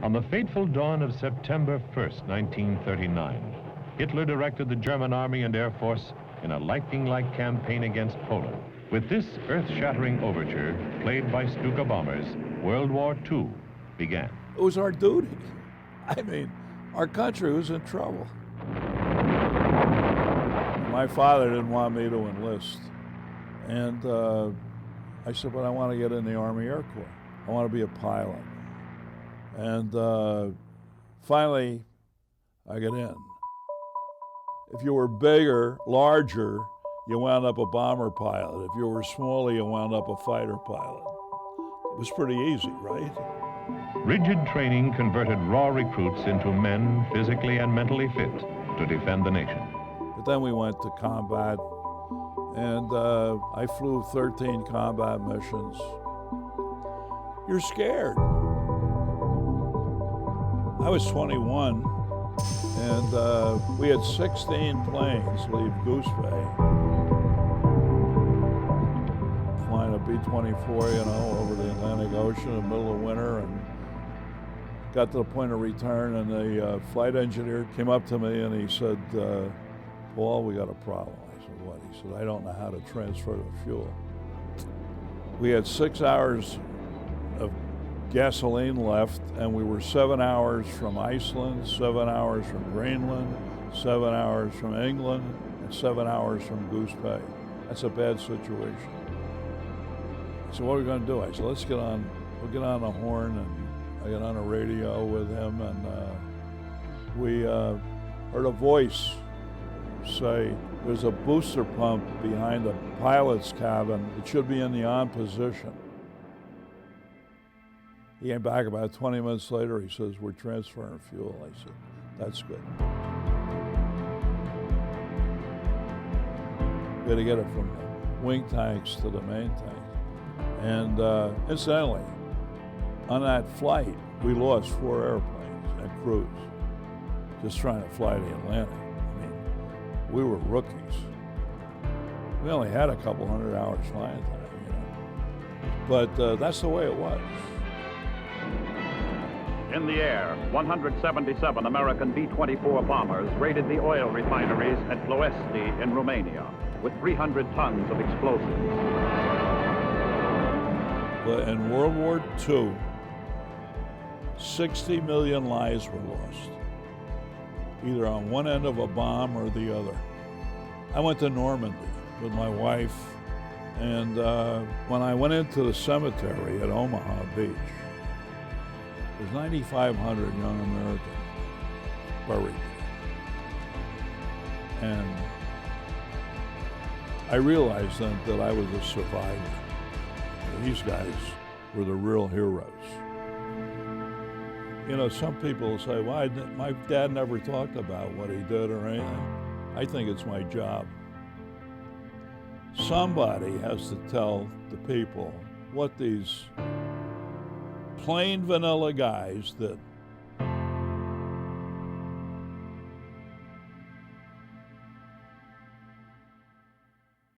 On the fateful dawn of September 1st, 1939, Hitler directed the German Army and Air Force in a lightning-like campaign against Poland. With this earth-shattering overture, played by Stuka bombers, World War II began. It was our duty. I mean, our country was in trouble. My father didn't want me to enlist. And I said, but I want to get in the Army Air Corps. I want to be a pilot. And finally, I got in. If you were bigger, larger, you wound up a bomber pilot. If you were smaller, you wound up a fighter pilot. It was pretty easy, right? Rigid training converted raw recruits into men physically and mentally fit to defend the nation. But then we went to combat, and I flew 13 combat missions. You're scared. I was 21, and we had 16 planes leave Goose Bay. Flying a B-24, over the Atlantic Ocean in the middle of winter, and got to the point of return, and the flight engineer came up to me and he said, Paul, we got a problem. I said, what? He said, I don't know how to transfer the fuel. We had 6 hours of gasoline left, and we were 7 hours from Iceland, 7 hours from Greenland, 7 hours from England, and 7 hours from Goose Bay. That's a bad situation. So what are we going to do? I said, we'll get on a horn, and I got on a radio with him, and we heard a voice say, there's a booster pump behind the pilot's cabin. It should be in the on position. He came back about 20 minutes later. He says, we're transferring fuel. I said, that's good. We had to get it from the wing tanks to the main tank. And incidentally, on that flight, we lost 4 airplanes and crews just trying to fly the Atlantic. I mean, we were rookies. We only had a couple hundred hours flying time, But that's the way it was. In the air, 177 American B-24 bombers raided the oil refineries at Ploiești in Romania with 300 tons of explosives. But in World War II, 60 million lives were lost, either on one end of a bomb or the other. I went to Normandy with my wife, and when I went into the cemetery at Omaha Beach, there's 9,500 young Americans buried there. And I realized then that I was a survivor. These guys were the real heroes. Some people say, well, my dad never talked about what he did or anything. I think it's my job. Somebody has to tell the people what these plain vanilla guys that